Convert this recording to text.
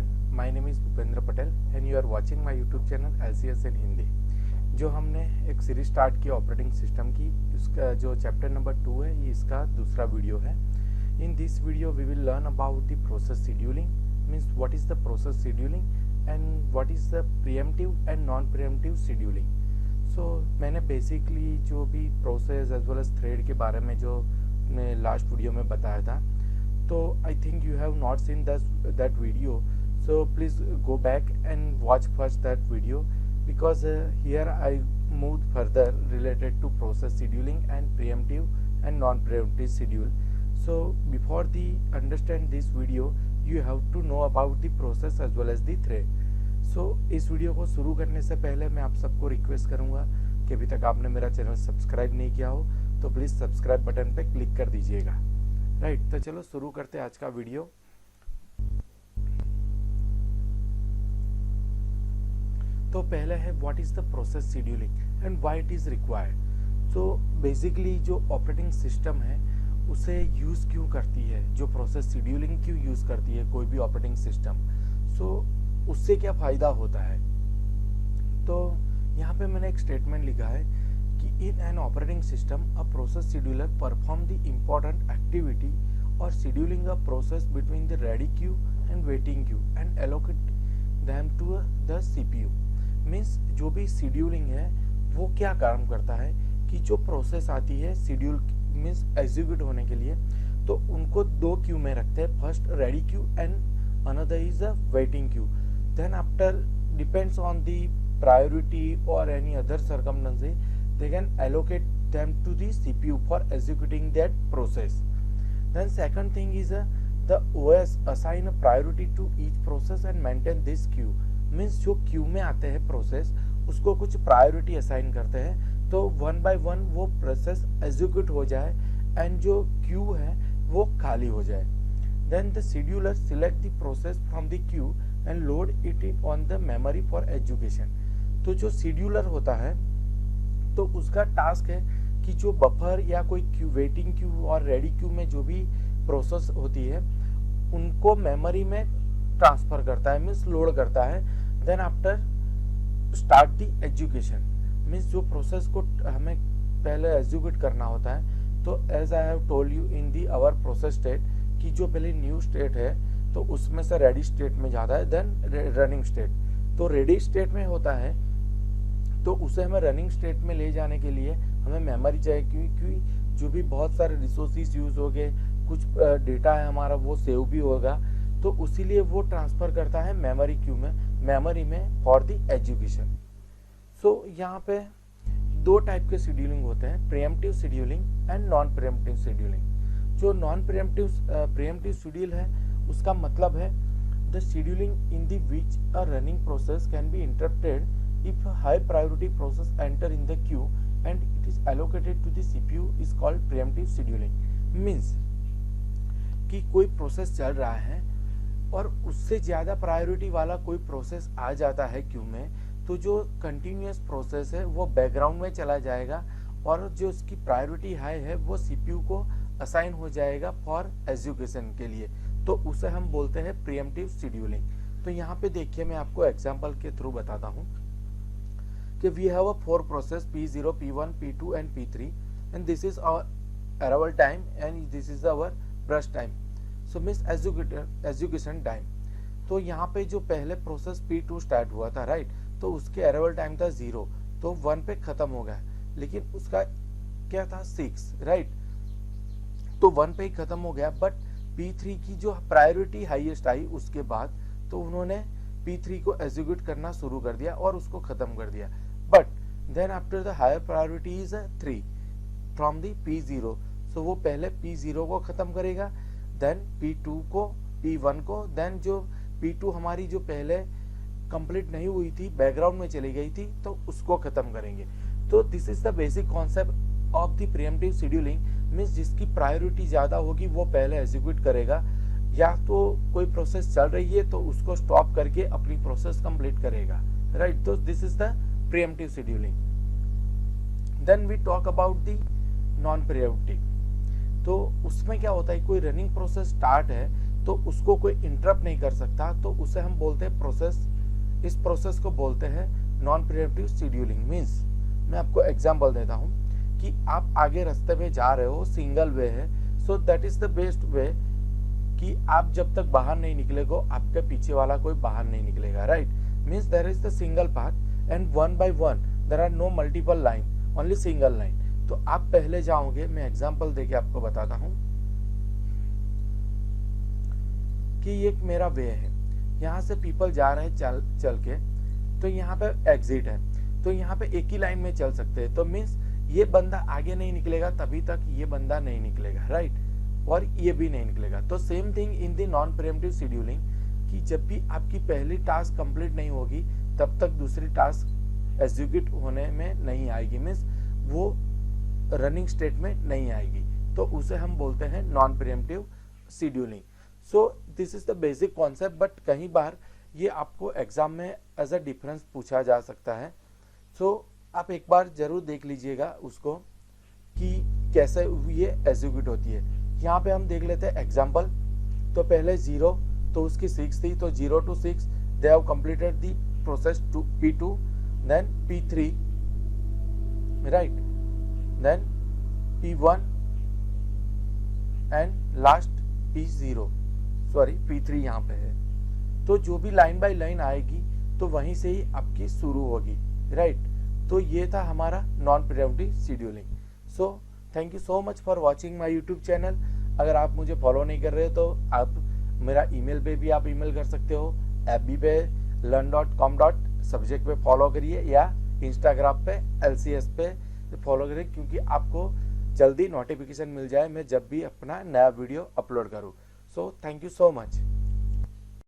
Student, my name is Bhupendra Patel and you are watching my YouTube channel LCS in Hindi. जो हमने एक series start की operating system की, उसका जो चैप्टर नंबर 2 है, ये इसका दूसरा वीडियो है। In this video we will learn about the process scheduling, means what is the process scheduling and what is the preemptive and non preemptive scheduling. So मैंने basically जो भी process as well as thread के बारे में जो मैं last video में बताया था, तो I think you have not seen that video, so please go back and watch first that video, because here I moved further related to process scheduling and preemptive and non-preemptive schedule. So before the understand this video, you have to know about the process as well as the thread. So इस video को शुरू करने से पहले मैं आप सबको request करूँगा कि अभी तक आपने मेरा चैनल सब्सक्राइब नहीं किया हो तो प्लीज़ सब्सक्राइब बटन पे क्लिक कर दीजिएगा। राइट, तो चलो शुरू करते हैं आज का वीडियो। तो पहले है what is the process scheduling and why it is required. So basically जो ऑपरेटिंग सिस्टम है उसे यूज क्यों करती है, जो प्रोसेस शेड्यूलिंग क्यों यूज करती है कोई भी ऑपरेटिंग सिस्टम, सो उससे क्या फायदा होता है। तो यहाँ पे मैंने एक स्टेटमेंट लिखा है कि in an operating system a process scheduler perform the important activity or scheduling a process between the ready queue and waiting queue and allocate them to the CPU। Means जो भी शेड्यूलिंग है वो क्या काम करता है कि जो प्रोसेस आती है शेड्यूल मीन्स एग्जीक्यूट होने के लिए, तो उनको दो क्यू में रखते हैं, first ready queue and another is a waiting queue. Then after depends on the priority और any other circumstances they can allocate them to the CPU for executing that process. Then second thing is the OS assign a priority to each process and maintain this queue। means जो queue में आते हैं process उसको कुछ priority assign करते हैं, तो one by one वो प्रोसेस एग्जीक्यूट हो जाए एंड जो क्यू है वो खाली हो जाए। Then the scheduler select the process from the queue and load it on the memory for execution। तो जो शेड्यूलर होता है तो उसका टास्क है कि जो बफर या कोई क्यू, वेटिंग क्यू और रेडी क्यू में जो भी प्रोसेस होती है उनको मेमोरी में ट्रांसफर करता है, मीन्स लोड करता है। Then after start the execution, means जो प्रोसेस को हमें पहले एग्जीक्यूट करना होता है, तो as I have told you in the our process state कि जो पहले न्यू स्टेट है तो उसमें से रेडी स्टेट में जाता है, देन रनिंग स्टेट। तो रेडी स्टेट में होता है तो उसे हमें रनिंग स्टेट में ले जाने के लिए हमें मेमोरी चाहिए, क्योंकि जो भी बहुत सारे रिसोर्सेज यूज हो गए, कुछ डेटा है हमारा वो सेव भी होगा, तो उसीलिए वो ट्रांसफर करता है मेमोरी क्यू में, मेमोरी में फॉर द एग्जीक्यूशन। सो यहाँ पे दो टाइप के शेड्यूलिंग होते हैं, pre-emptive scheduling and non preemptive scheduling. जो नॉन प्रीएम्प्टिव शेड्यूल है उसका मतलब है the scheduling in the which a running process can be interrupted if a high priority process enter in the queue and it is allocated to the CPU is called preemptive scheduling। means कि कोई process चल रहा है और उससे ज़्यादा priority वाला कोई प्रोसेस आ जाता है क्यू में, तो जो कंटिन्यूस प्रोसेस है वो बैकग्राउंड में चला जाएगा और जो उसकी प्रायोरिटी हाई है वो CPU को असाइन हो जाएगा फॉर एग्जीक्यूशन के लिए, तो उसे हम बोलते हैं प्रीएम्प्टिव शेड्यूलिंग। तो यहाँ पे देखिए मैं आपको एग्जाम्पल के थ्रू बताता हूँ कि we have a 4 process P0, P1, P2 and P3 and this is our arrival time and this is our brush time, so means execution time। तो यहाँ पे जो पहले प्रोसेस P2 स्टार्ट हुआ था, राइट, तो उसके अराइवल टाइम था 0, तो 1 पे खत्म हो गया, लेकिन उसका क्या था 6, राइट, तो 1 पे ही खत्म हो गया। बट P3 की जो प्रायोरिटी हाईएस्ट आई उसके बाद तो उन्होंने P3 को एग्जीक्यूट करना शुरू कर दिया और उसको खत्म कर दिया। But then after the higher priority is 3 from the P0, so वो पहले P0 को खत्म करेगा, देन P2 को, P1 को, देन जो P2 हमारी जो पहले कंप्लीट नहीं हुई थी, बैकग्राउंड में चली गई थी, तो उसको खत्म करेंगे। तो this is the basic concept of the preemptive scheduling. Means जिसकी प्रायोरिटी ज़्यादा होगी वो पहले एग्जीक्यूट करेगा, या तो कोई प्रोसेस चल रही है तो उसको स्टॉप करके अपनी प्रोसेस कंप्लीट करेगा, राइट। तो this is the preemptive scheduling. Then we talk about the non preemptive. तो उसमें क्या होता है, कोई रनिंग प्रोसेस स्टार्ट है तो तो उसको कोई इंटरप्ट नहीं कर सकता, तो उसे हम बोलते हैं प्रोसेस। इस प्रोसेस को बोलते हैं नॉन प्रिएम्प्टिव शेड्यूलिंग। मीन्स मैं आपको एग्जांपल देता हूँ कि आप आगे रास्ते में जा रहे हो, सिंगल वे है, so that is the best way कि आप जब तक बाहर नहीं निकलेगो आपके पीछे वाला कोई बाहर नहीं निकलेगा, right. Means there is the single path and one by one there are no multiple line, only single line. तो आप पहले जाओगे, मैं एग्जांपल देके आपको बताता हूँ कि ये मेरा वे है, यहाँ से पीपल जा रहे हैं चल के, तो यहाँ पे एग्जिट है, तो यहाँ पे एक ही लाइन में चल सकते हैं। तो मीन्स ये बंदा आगे नहीं निकलेगा तभी तक ये बंदा नहीं निकलेगा, राइट, और ये भी नहीं निकलेगा। तो same thing in the non preemptive scheduling कि जब भी आपकी पहली टास्क कंप्लीट नहीं होगी तब तक दूसरी टास्क एग्जीक्यूट होने में नहीं आएगी, मीन्स वो रनिंग स्टेट में नहीं आएगी, तो उसे हम बोलते हैं non preemptive scheduling. So this is the basic concept, but कई बार ये आपको एग्जाम में एज अ डिफरेंस पूछा जा सकता है। सो आप एक बार जरूर देख लीजिएगा उसको कि कैसे ये एग्जीक्यूट होती है। यहाँ पे हम देख लेते हैं एग्जाम्पल। तो पहले 0, तो उसकी 6 थी, तो 0 to 6 they have completed the process to P2, then P3, right, then P1 and last P0, sorry P3 यहाँ पे है। तो जो भी लाइन बाय लाइन आएगी तो वहीं से ही आपकी शुरू होगी, राइट। तो ये था हमारा non preemptive scheduling. So thank you so much for watching my YouTube channel. अगर आप मुझे फॉलो नहीं कर रहे तो आप मेरा ईमेल पे भी आप ईमेल कर सकते हो, FB पे learn.com सब्जेक्ट पे फॉलो करिए, या इंस्टाग्राम पे LCS पे फॉलो करिए, क्योंकि आपको जल्दी नोटिफिकेशन मिल जाए मैं जब भी अपना नया वीडियो अपलोड करूँ। सो थैंक यू सो मच।